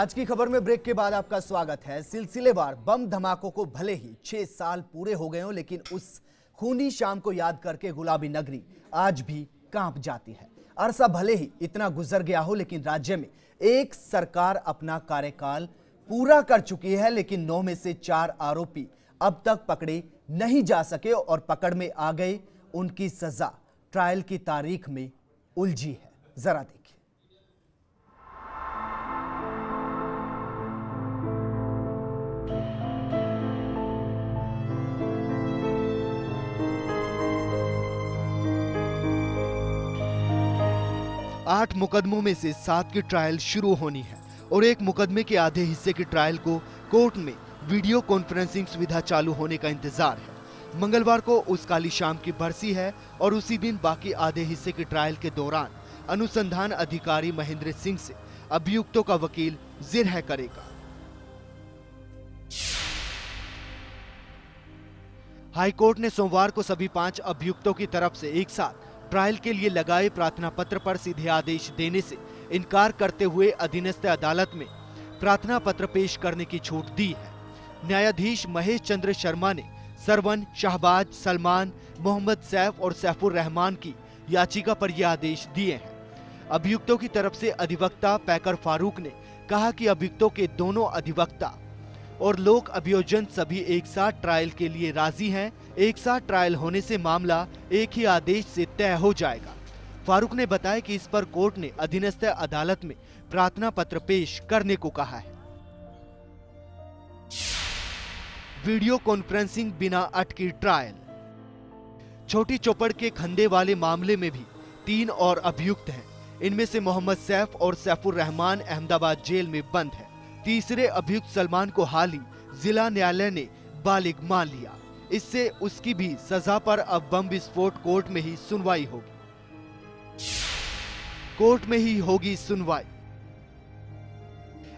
आज की खबर में ब्रेक के बाद आपका स्वागत है। सिलसिलेवार बम धमाकों को भले ही 6 साल पूरे हो गए हों, लेकिन उस खूनी शाम को याद करके गुलाबी नगरी आज भी कांप जाती है। अरसा भले ही इतना गुजर गया हो, लेकिन राज्य में एक सरकार अपना कार्यकाल पूरा कर चुकी है, लेकिन 9 में से 4 आरोपी अब तक पकड़े नहीं जा सके और पकड़ में आ गए। उनकी सजा ट्रायल की तारीख में उलझी है। जरा देखिए। 8 मुकदमों में से 7 की ट्रायल शुरू होनी है और एक मुकदमे के आधे हिस्से की ट्रायल को कोर्ट में वीडियो कॉन्फ्रेंसिंग सुविधा चालू होने का इंतजार है। मंगलवार को उस काली शाम की बरसी है और उसी दिन बाकी आधे हिस्से की ट्रायल के दौरान अनुसंधान अधिकारी महेंद्र सिंह से अभियुक्तों का वकील जिरह करेगा। हाईकोर्ट ने सोमवार को सभी 5 अभियुक्तों की तरफ से एक साथ ट्रायल के लिए लगाए प्रार्थना पत्र पर सीधे आदेश देने से इनकार करते हुए अधीनस्थ अदालत में प्रार्थना पत्र पेश करने की छूट दी है। न्यायाधीश महेश चंद्र शर्मा ने सरवन, शहबाज, सलमान, मोहम्मद सैफ और सैफुर रहमान की याचिका पर यह आदेश दिए हैं। अभियुक्तों की तरफ से अधिवक्ता पैकर फारूक ने कहा कि अभियुक्तों के दोनों अधिवक्ता और लोक अभियोजन सभी एक साथ ट्रायल के लिए राजी हैं। एक साथ ट्रायल होने से मामला एक ही आदेश से तय हो जाएगा। फारूक ने बताया कि इस पर कोर्ट ने अधीनस्थ अदालत में प्रार्थना पत्र पेश करने को कहा है। वीडियो कॉन्फ्रेंसिंग बिना अटकी ट्रायल। छोटी चौपड़ के खंडे वाले मामले में भी 3 और अभियुक्त हैं। इनमें से मोहम्मद सैफ और सैफुर रहमान अहमदाबाद जेल में बंद है। तीसरे अभियुक्त सलमान को हाल ही जिला न्यायालय ने बालिग मान लिया। इससे उसकी भी सजा पर अब बम विस्फोट कोर्ट में ही सुनवाई होगी। कोर्ट में ही होगी सुनवाई।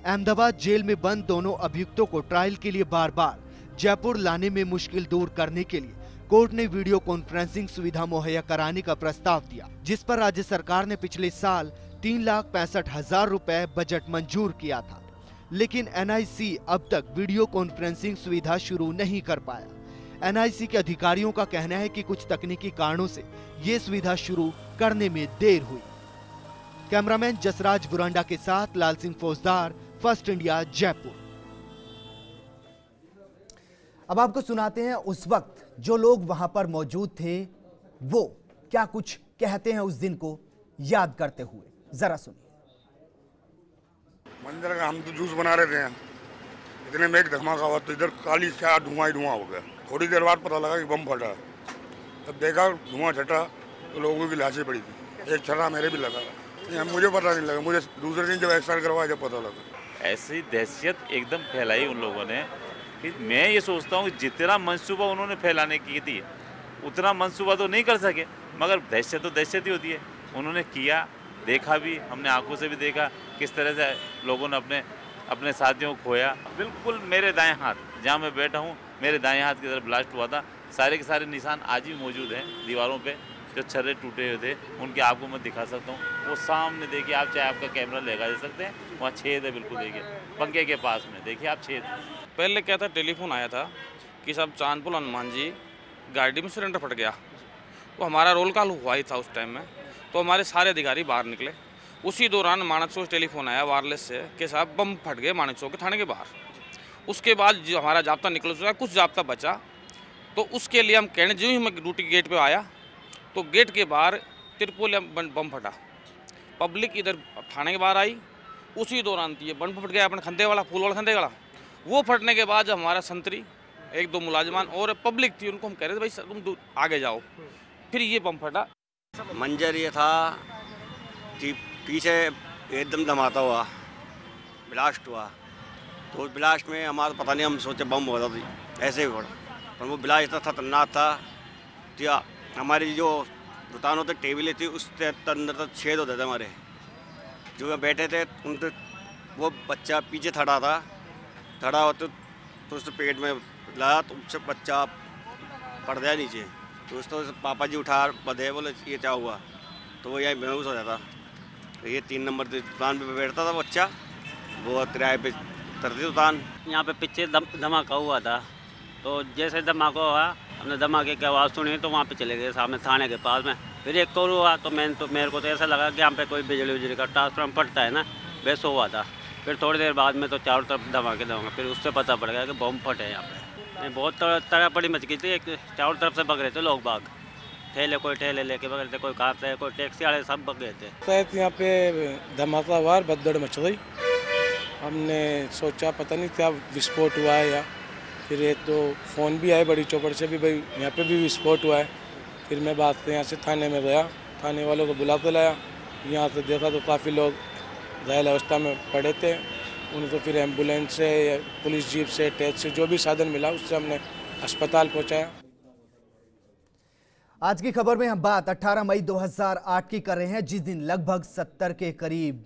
अहमदाबाद जेल में बंद दोनों अभियुक्तों को ट्रायल के लिए बार बार जयपुर लाने में मुश्किल दूर करने के लिए कोर्ट ने वीडियो कॉन्फ्रेंसिंग सुविधा मुहैया कराने का प्रस्ताव दिया, जिस पर राज्य सरकार ने पिछले साल 3,65,000 रुपए बजट मंजूर किया था। लेकिन एनआईसी अब तक वीडियो कॉन्फ्रेंसिंग सुविधा शुरू नहीं कर पाया। एनआईसी के अधिकारियों का कहना है कि कुछ तकनीकी कारणों से ये सुविधा शुरू करने में देर हुई। कैमरामैन जसराज बुरांडा के साथ लाल सिंह फौजदार, फर्स्ट इंडिया, जयपुर। अब आपको सुनाते हैं उस वक्त जो लोग वहां पर मौजूद थे वो क्या कुछ कहते हैं उस दिन को याद करते हुए। जरा सुनिए। मंदिर का हम तो जूस बना रहे थे, इतने में एक धमाका हुआ तो इधर काली क्या धुआं ही धुआं हो गया। थोड़ी देर बाद पता लगा कि बम फटा। तब देखा धुआं छटा तो लोगों की लाशें पड़ी थी। एक छर्रा मेरे भी लगा। मुझे पता नहीं लगा, मुझे दूसरे दिन जब एक्सरे करवाया जब पता लगा। ऐसी दहशत एकदम फैलाई उन लोगों ने कि मैं ये सोचता हूँ कि जितना मंसूबा उन्होंने फैलाने की थी उतना मंसूबा तो नहीं कर सके, मगर दहशत तो दहशत ही होती है। उन्होंने किया, देखा भी, हमने आंखों से भी देखा किस तरह से लोगों ने अपने साथियों को खोया। बिल्कुल मेरे दाएं हाथ जहां मैं बैठा हूं, मेरे दाएं हाथ की तरफ ब्लास्ट हुआ था। सारे के सारे निशान आज भी मौजूद हैं दीवारों पे, जो छर्रे टूटे हुए थे उनके आपको मैं दिखा सकता हूँ। वो सामने देखिए आप, चाहे आपका कैमरा लगा जा सकते हैं, वहाँ छेद है, बिल्कुल देखिए पंखे के पास में देखिए आप छेद। पहले क्या था, टेलीफोन आया था कि सब चांदपुर हनुमान जी गाड़ी में सिलेंडर फट गया। वो हमारा रोल कॉल हुआ ही था उस टाइम में, तो हमारे सारे अधिकारी बाहर निकले। उसी दौरान माणक चौक टेलीफोन आया वायरलेस से कि साहब बम फट गए माणक चौक के थाने के बाहर। उसके बाद जो हमारा जाब्ता निकल चुका, कुछ जाब्ता बचा, तो उसके लिए हम कहने जो ही मैं ड्यूटी गेट पे आया तो गेट के बाहर तिरपोल बम फटा। पब्लिक इधर थाने के बाहर आई, उसी दौरान ये बम फट गया अपने खंदे वाला, फूल वाला खंदे वाला। वो फटने के बाद हमारा संतरी 1-2 मुलाजमान और पब्लिक थी, उनको हम कह रहे थे भाई तुम आगे जाओ, फिर ये बम फटा। मंजर ये था कि पीछे एकदम धमाका हुआ, ब्लास्ट हुआ। तो उस ब्लास्ट में हमारा पता नहीं, हम सोचे बम हो रहा था ऐसे ही हो रहा, पर वो ब्लास्ट इतना खतरनाक था कि हमारी जो दुकानों तक टेबलें थी उसके अंदर तक छेद होते थे। हमारे जो बैठे थे उनके, वो बच्चा पीछे खड़ा होते तो उसके पेट में लगा, तो उससे बच्चा पड़ गया नीचे। तो उसको पापा जी उठा बधे, बोले ये क्या हुआ, तो वो यही बेहोश हो जाता। तो ये 3 नंबर दुकान पे बैठता था बच्चा, वो किराए पे तरती उतान। यहाँ पे पीछे धमाका हुआ था, तो जैसे धमाका हुआ हमने धमाके की आवाज़ सुनी तो वहाँ पे चले गए सामने थाने के पास में। फिर एक और हुआ तो मेरे को तो ऐसा लगा कि यहाँ पे कोई बिजली का ट्रांसफार्मर फटता है ना, वैसे हुआ था। फिर थोड़ी देर बाद में तो चारों तरफ धमाके दूँगा, फिर उससे पता पड़ गया कि बम फटे यहाँ पे। बहुत तड़ापड़ी मच गई थी, चारों तरफ से भग रहे थे लोग बाग, ठेले कोई ठेले लेके भग रहे थे, कोई कार से, कोई टैक्सी वाले, सब भग गए थे। शायद यहाँ पे धमाका हुआ, भगदड़ मच गई। हमने सोचा पता नहीं क्या विस्फोट हुआ है, या फिर ये तो फ़ोन भी आए बड़ी चौपड़ से भी भाई यहाँ पे भी विस्फोट हुआ है। फिर मैं बात से यहाँ से थाने में गया, थाने वालों को बुला के लाया। यहाँ से देखा तो काफ़ी लोग घायल अवस्था में पड़े थे, उनको फिर एम्बुलेंस से या पुलिस जीप से, टैक्सी, जो भी साधन मिला उससे हमने अस्पताल पहुँचाया। आज की खबर में हम बात 18 मई 2008 की कर रहे हैं, जिस दिन लगभग 70 के करीब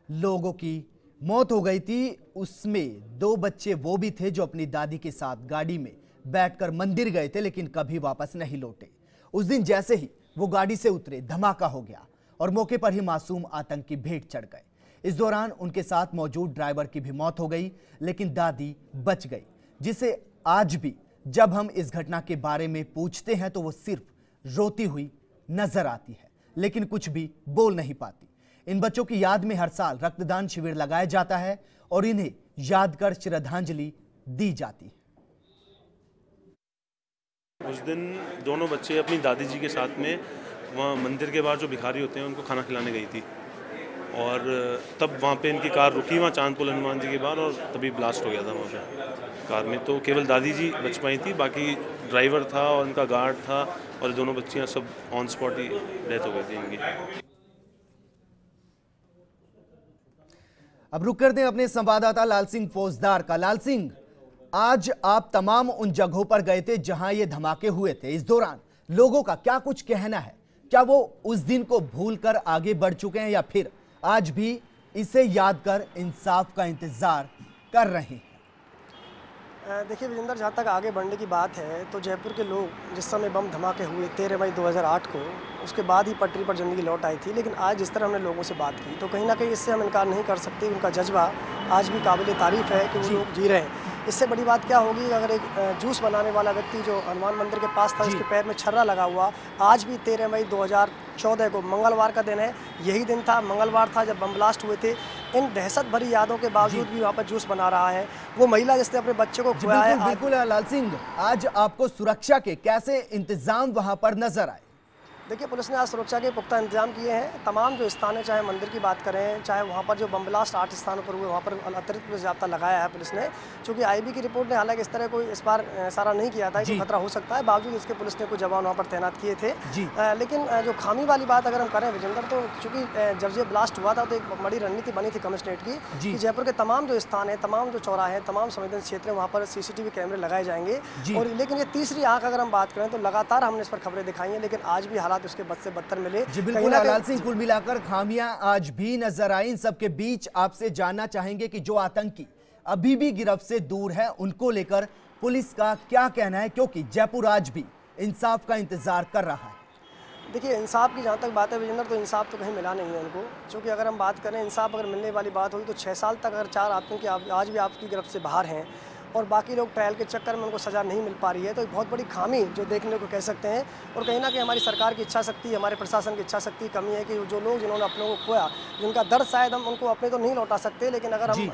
लोगों की मौत हो गई थी। उसमें 2 बच्चे वो भी थे जो अपनी दादी के साथ गाड़ी में बैठकर मंदिर गए थे, लेकिन कभी वापस नहीं लौटे। उस दिन जैसे ही वो गाड़ी से उतरे, धमाका हो गया और मौके पर ही मासूम आतंकी भेंट चढ़ गए। इस दौरान उनके साथ मौजूद ड्राइवर की भी मौत हो गई, लेकिन दादी बच गई, जिसे आज भी जब हम इस घटना के बारे में पूछते हैं तो वो सिर्फ रोती हुई नजर आती है, लेकिन कुछ भी बोल नहीं पाती। इन बच्चों की याद में हर साल रक्तदान शिविर लगाया जाता है और इन्हें याद कर श्रद्धांजलि दी जाती है। उस दिन दोनों बच्चे अपनी दादी जी के साथ में वहाँ मंदिर के बाहर जो भिखारी होते हैं उनको खाना खिलाने गई थी, और तब वहाँ पे इनकी कार रुकी वहाँ चांदपुल हनुमान जी के बाहर, और तभी ब्लास्ट हो गया था वहाँ पे कार में। तो केवल दादी जी बच पाई थी, बाकी ड्राइवर था और उनका गार्ड था और दोनों बच्चियाँ सब ऑन स्पॉट ही डेथ हो गई थी इनकी। अब रुक करते हैं अपने संवाददाता लाल सिंह फौजदार का। लाल सिंह, आज आप तमाम उन जगहों पर गए थे जहां ये धमाके हुए थे, इस दौरान लोगों का क्या कुछ कहना है? क्या वो उस दिन को भूलकर आगे बढ़ चुके हैं या फिर आज भी इसे याद कर इंसाफ का इंतजार कर रहे हैं? देखिए विजेंद्र, जहाँ तक आगे बढ़ने की बात है तो जयपुर के लोग जिस समय बम धमाके हुए 13 मई 2008 को, उसके बाद ही पटरी पर ज़िंदगी लौट आई थी। लेकिन आज जिस तरह हमने लोगों से बात की तो कहीं ना कहीं इससे हम इनकार नहीं कर सकते, उनका जज्बा आज भी काबिल तारीफ़ है कि वो लोग जी रहे हैं। इससे बड़ी बात क्या होगी, अगर एक जूस बनाने वाला व्यक्ति जो हनुमान मंदिर के पास था, उसके पैर में छर्रा लगा हुआ, आज भी 13 मई 2014 को मंगलवार का दिन है, यही दिन था, मंगलवार था जब बम ब्लास्ट हुए थे। इन दहशत भरी यादों के बावजूद भी वहाँ पर जूस बना रहा है वो महिला जिसने अपने बच्चे को खुआया है। बिल्कुल लाल सिंह, आज आपको सुरक्षा के कैसे इंतजाम वहाँ पर नजर आए? देखिए, पुलिस ने आज सुरक्षा के पुख्ता इंतजाम किए हैं। तमाम जो स्थान है, चाहे मंदिर की बात करें, चाहे वहाँ पर जो बम ब्लास्ट 8 स्थानों पर हुए वहाँ पर अतिरिक्त पुलिस जाब्ता लगाया है पुलिस ने। चूँकि आईबी की रिपोर्ट ने हालांकि इस तरह कोई इस बार सारा नहीं किया था कि खतरा हो सकता है, बावजूद इसके पुलिस ने कुछ जवान वहाँ पर तैनात किए थे। लेकिन जो खामी वाली बात अगर हम करें विजेंद्र, तो चूँकि जब ये ब्लास्ट हुआ था तो एक बड़ी रणनीति बनी थी कमिश्नरेट की कि जयपुर के तमाम जो स्थान है, तमाम जो चौराहे हैं, तमाम संवेदनशील क्षेत्र हैं, वहाँ पर CCTV कैमरे लगाए जाएंगे। और लेकिन ये तीसरी आंख अगर हम बात करें तो लगातार हमने इस पर खबरें दिखाई हैं, लेकिन आज भी हालात उसके बद से बदतर मिले। जी बिल्कुल लाल सिंह, कुल मिलाकर खामियां आज भी नजर आई। इन सबके बीच आपसे जानना चाहेंगे कि जो आतंकी अभी भी गिरफ्त से दूर है, उनको लेकर पुलिस का क्या कहना है, क्योंकि जयपुर आज भी इंसाफ का इंतजार कर रहा है। देखिए, इंसाफ की जहाँ तक बात है विजेंद्र, तो इंसाफ तो कहीं मिला नहीं है उनको। क्योंकि अगर हम बात करें इंसाफ अगर मिलने वाली बात होगी तो 6 साल तक अगर 4 आतंकी आज भी आपकी गिरफ्त से बाहर हैं और बाकी लोग ट्रायल के चक्कर में उनको सज़ा नहीं मिल पा रही है, तो एक बहुत बड़ी खामी जो देखने को कह सकते हैं। और कहीं ना कहीं हमारी सरकार की इच्छा शक्ति, हमारे प्रशासन की इच्छा शक्ति की कमी है कि जो लोग जिन्होंने अपनों को खोया, जिनका दर्द शायद हम उनको अपने तो नहीं लौटा सकते, लेकिन अगर हम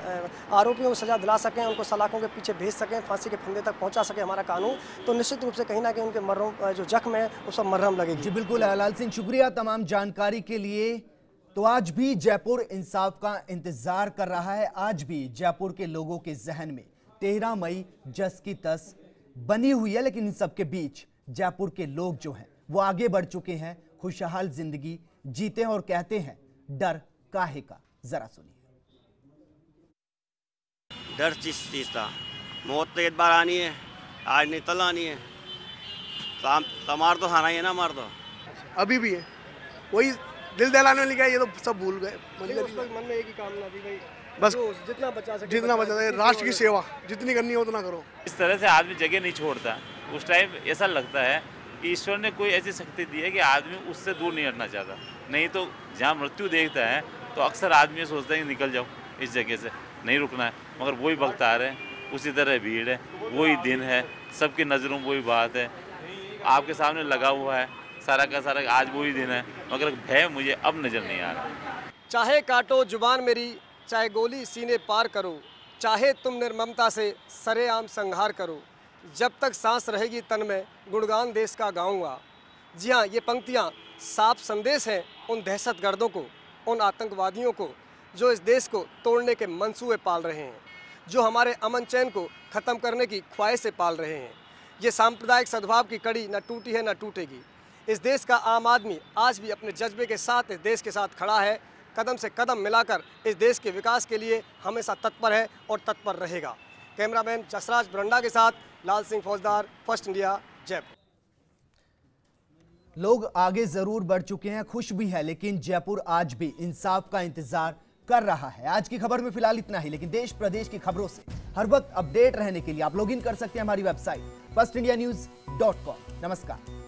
आरोपियों को सज़ा दिला सकें, उनको सलाखों के पीछे भेज सकें, फांसी के फंदे तक पहुँचा सके हमारा कानून, तो निश्चित रूप से कहीं ना कहीं उनके मर्रों जो जख्म है उस पर मरहम लगेगी। जी बिल्कुल लाल सिंह, शुक्रिया तमाम जानकारी के लिए। तो आज भी जयपुर इंसाफ का इंतजार कर रहा है। आज भी जयपुर के लोगों के जहन में 13 मई जस की तस बनी हुई है, लेकिन इन सबके बीच जयपुर के लोग जो हैं वो आगे बढ़ चुके हैं, खुशहाल जिंदगी जीते हैं और कहते हैं डर काहे का। जरा सुनिए। डर चीज था, मौत तो एक बार आनी है, आज नहीं कल आनी है। मार तो खाना ही है ना, मार तो अभी भी है, वही दिल दहलाने वाली, ये तो सब भूल गए। मन में एक ही कामना थी भाई, बस जितना बचा सके, जितना बचा सके, राष्ट्र की सेवा जितनी करनी है उतना करो। इस तरह से आदमी जगह नहीं छोड़ता। उस टाइम ऐसा लगता है कि ईश्वर ने कोई ऐसी शक्ति दी है कि आदमी उससे दूर नहीं हटना चाहता। नहीं तो जहाँ मृत्यु देखता है तो अक्सर आदमी सोचता है कि निकल जाओ इस जगह से, नहीं रुकना है, मगर वही वक्त आ रहे हैं, उसी तरह भीड़ है, वही दिन है, सबकी नज़रों में वही बात है, आपके सामने लगा हुआ है सारा का सारा, आज वही दिन है, मगर भय मुझे अब नज़र नहीं आ रहा। चाहे काटो जुबान मेरी, चाहे गोली सीने पार करो, चाहे तुम निर्ममता से सरेआम संहार करो, जब तक सांस रहेगी तन में गुणगान देश का गाऊंगा। जी हाँ, ये पंक्तियाँ साफ संदेश हैं उन दहशतगर्दों को, उन आतंकवादियों को जो इस देश को तोड़ने के मंसूबे पाल रहे हैं, जो हमारे अमन चैन को ख़त्म करने की ख्वाहिश से पाल रहे हैं। ये सांप्रदायिक सद्भाव की कड़ी न टूटी है न टूटेगी। इस देश का आम आदमी आज भी अपने जज्बे के साथ इस देश के साथ खड़ा है, कदम से कदम मिलाकर इस देश के विकास के लिए हमेशा तत्पर है और तत्पर रहेगा। कैमरामैन जसराज ब्रंडा के साथ लाल सिंह फौजदार, फर्स्ट इंडिया, जयपुर। लोग आगे जरूर बढ़ चुके हैं, खुश भी है, लेकिन जयपुर आज भी इंसाफ का इंतजार कर रहा है। आज की खबर में फिलहाल इतना ही, लेकिन देश प्रदेश की खबरों से हर वक्त अपडेट रहने के लिए आप लॉगिन कर सकते हैं हमारी वेबसाइट firstindianews.com। नमस्कार।